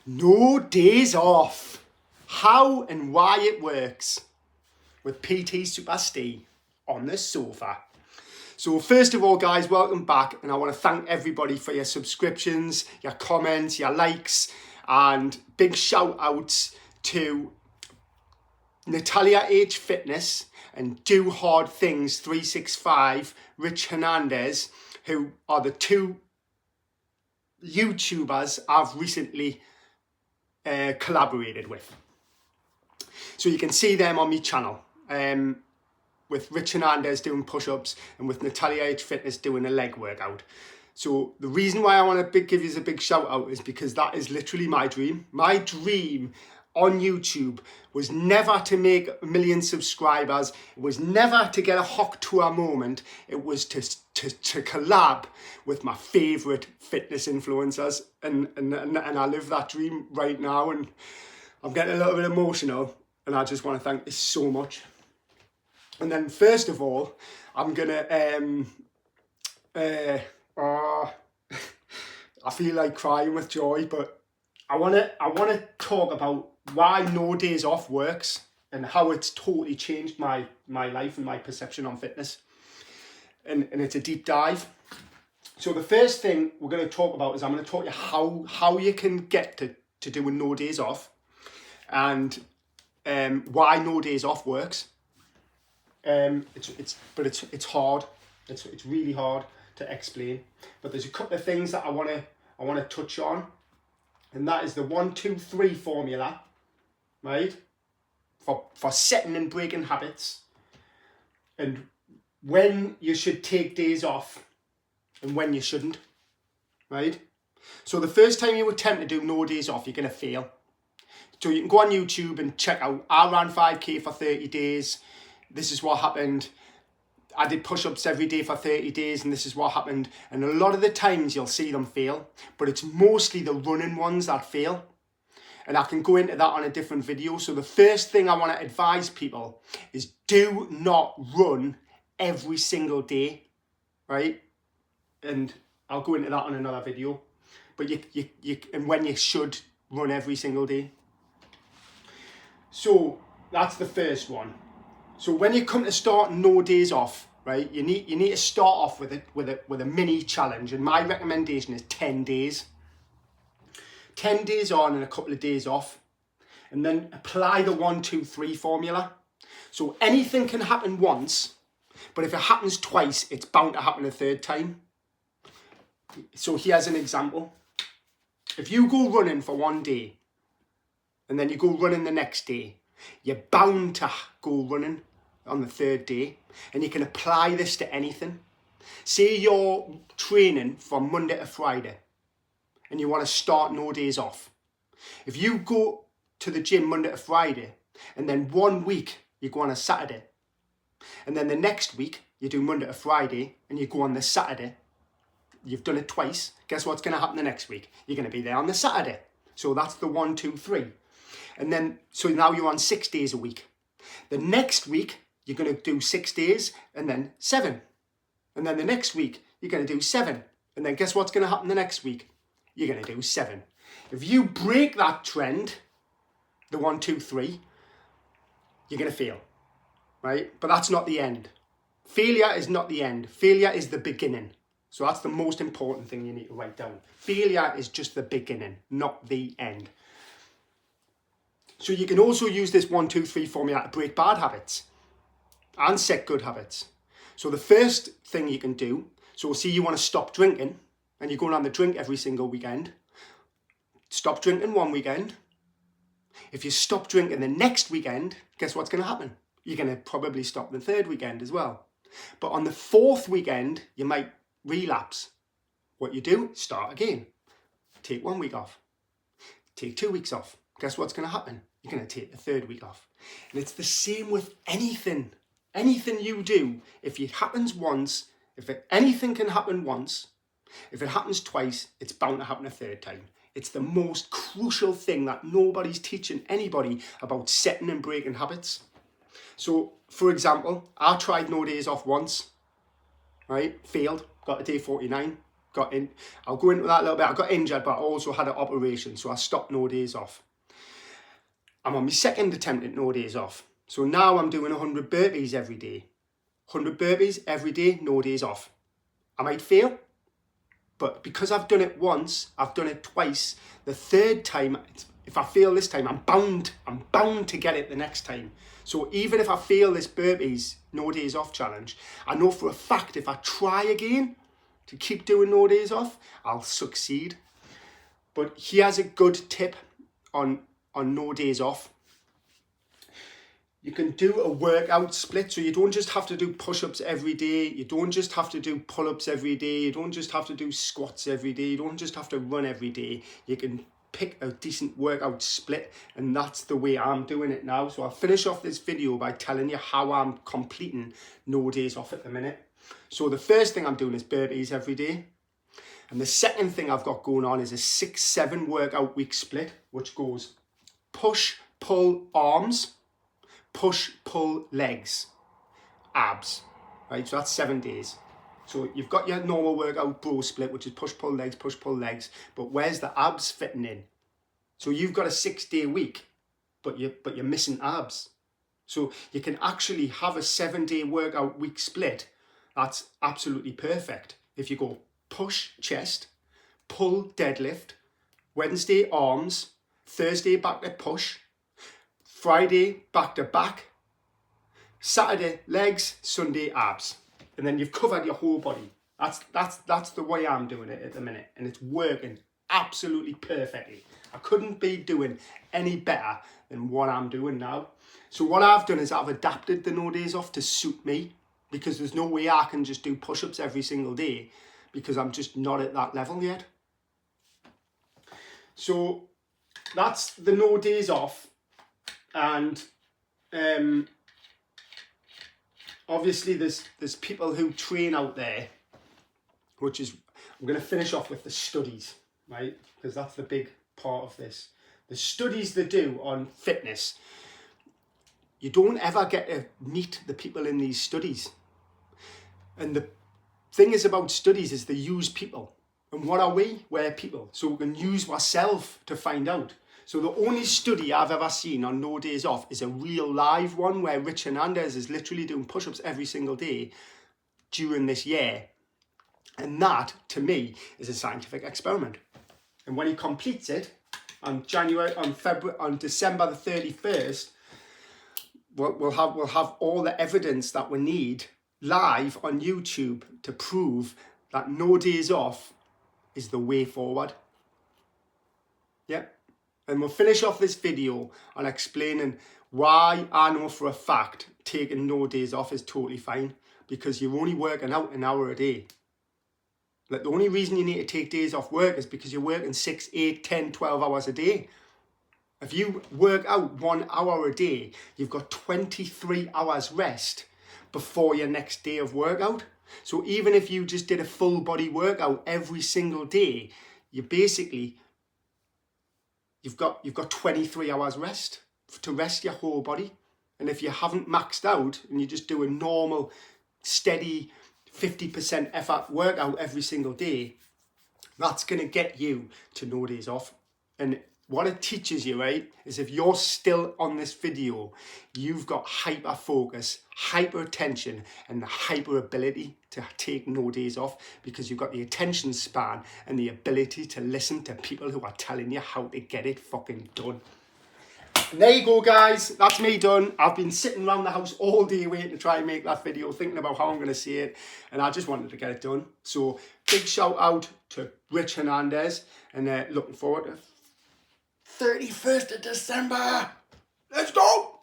No days off. How and why it works with P.TSUPERSTE on the sofa. So first of all, guys, welcome back, and I want to thank everybody for your subscriptions, your comments, your likes, and big shout outs to Natalia H Fitness and Do Hard Things 365, Rich Hernandez, who are the two YouTubers I've recently collaborated with. So you can see them on my channel, with Rich Hernandez doing push-ups and with Natalia H Fitness doing a leg workout. So the reason why I want to give you a big shout out is because that is literally my dream. My dream on YouTube was never to make 1 million subscribers. It was never to get a hot tour moment. It was to collab with my favourite fitness influencers. And I live that dream right now, and I'm getting a little bit emotional, and I just want to thank you so much. And then first of all, I'm gonna I feel like crying with joy, but I wanna talk about why no days off works and how it's totally changed my life and my perception on fitness. And it's a deep dive. So the first thing we're going to talk about is I'm going to talk you how you can get to doing no days off, and why no days off works. It's hard. It's really hard to explain. But there's a couple of things that I want to touch on, and that is the 1, 2, 3 formula, right? For setting and breaking habits, and when you should take days off and when you shouldn't, right? So the first time you attempt to do no days off, you're going to fail. So you can go on YouTube and check out, I ran 5k for 30 days. This is what happened. I did push-ups every day for 30 days and this is what happened. And a lot of the times you'll see them fail, but it's mostly the running ones that fail. And I can go into that on a different video. So the first thing I want to advise people is do not run every single day, right? And I'll go into that on another video. But and when you should run every single day. So that's the first one. So when you come to start no days off, right, you need to start off with a mini challenge, and my recommendation is 10 days. 10 days on and a couple of days off, and then apply the 1, 2, 3 formula. So anything can happen once, but if it happens twice, it's bound to happen a third time. So here's an example. If you go running for 1 day and then you go running the next day, you're bound to go running on the third day. And you can apply this to anything. Say you're training from Monday to Friday and you want to start no days off. If you go to the gym Monday to Friday and then 1 week you go on a Saturday, and then the next week you do Monday to Friday and you go on the Saturday, you've done it twice. Guess what's going to happen the next week? You're going to be there on the Saturday. So that's the 1, 2, 3. And then, so now you're on 6 days a week. The next week, you're going to do 6 days and then 7. And then the next week, you're going to do 7. And then guess what's going to happen the next week? You're going to do 7. If you break that trend, the 1, 2, 3, you're going to fail, right? But that's not the end. Failure is not the end. Failure is the beginning. So that's the most important thing you need to write down. Failure is just the beginning, not the end. So you can also use this 1, 2, 3 formula to break bad habits and set good habits. So the first thing you can do, so see you want to stop drinking and you're going on the drink every single weekend. Stop drinking 1 weekend. If you stop drinking the next weekend, guess what's going to happen? You're going to probably stop the 3rd weekend as well. But on the 4th weekend, you might relapse. What you do, start again. Take 1 week off. Take 2 weeks off. Guess what's going to happen? You're going to take the 3rd week off. And it's the same with anything. Anything you do, if it happens once, anything can happen once. If it happens twice, it's bound to happen a 3rd time. It's the most crucial thing that nobody's teaching anybody about setting and breaking habits. So, for example, I tried no days off once, right? Failed, got to day 49. I'll go into that a little bit. I got injured, but I also had an operation, so I stopped no days off. I'm on my second attempt at no days off. So now I'm doing 100 burpees every day. 100 burpees every day, no days off. I might fail, but because I've done it once, I've done it twice. The third time, if I fail this time, I'm bound to get it the next time. So even if I fail this burpees, no days off challenge, I know for a fact if I try again to keep doing no days off, I'll succeed. But here's a good tip on no days off. You can do a workout split, so you don't just have to do push-ups every day. You don't just have to do pull-ups every day. You don't just have to do squats every day. You don't just have to run every day. You can pick a decent workout split, and that's the way I'm doing it now. So I'll finish off this video by telling you how I'm completing no days off at the minute. So the first thing I'm doing is burpees every day. And the second thing I've got going on is a 6-7 workout week split, which goes push, pull, arms, push, pull, legs, abs, right? So that's 7 days. So you've got your normal workout bro split, which is push, pull, legs, but where's the abs fitting in? So you've got a 6-day week, but you're missing abs. So you can actually have a 7-day workout week split. That's absolutely perfect. If you go push, chest, pull, deadlift, Wednesday, arms, Thursday, back to push, Friday, back to back, Saturday, legs, Sunday, abs. And then you've covered your whole body. That's the way I'm doing it at the minute. And it's working absolutely perfectly. I couldn't be doing any better than what I'm doing now. So what I've done is I've adapted the no days off to suit me, because there's no way I can just do push-ups every single day, because I'm just not at that level yet. So that's the no days off. And obviously there's people who train out there, which is, I'm going to finish off with the studies, right? Because that's the big part of this. The studies they do on fitness, you don't ever get to meet the people in these studies. And the thing is about studies is they use people. And what are we? We're people. So we can use ourselves to find out. So the only study I've ever seen on no days off is a real live one where Rich Hernandez is literally doing push-ups every single day during this year. And that, to me, is a scientific experiment. And when he completes it on December the 31st, we'll have all the evidence that we need live on YouTube to prove that no days off is the way forward. Yeah. And we'll finish off this video on explaining why I know for a fact taking no days off is totally fine, because you're only working out an hour a day. Like, the only reason you need to take days off work is because you're working 6, 8, 10, 12 hours a day. If you work out 1 hour a day, you've got 23 hours rest before your next day of workout. So even if you just did a full body workout every single day, you basically, you've got 23 hours rest to rest your whole body. And if you haven't maxed out and you just do a normal, steady 50% effort workout every single day, that's going to get you to no days off. And what it teaches you, right, is if you're still on this video, you've got hyper focus, hyper attention, and the hyper ability to take no days off, because you've got the attention span and the ability to listen to people who are telling you how to get it fucking done. And there you go, guys. That's me done. I've been sitting around the house all day waiting to try and make that video, thinking about how I'm going to say it, and I just wanted to get it done. So big shout out to Rich Hernandez, and looking forward to 31st of December. Let's go.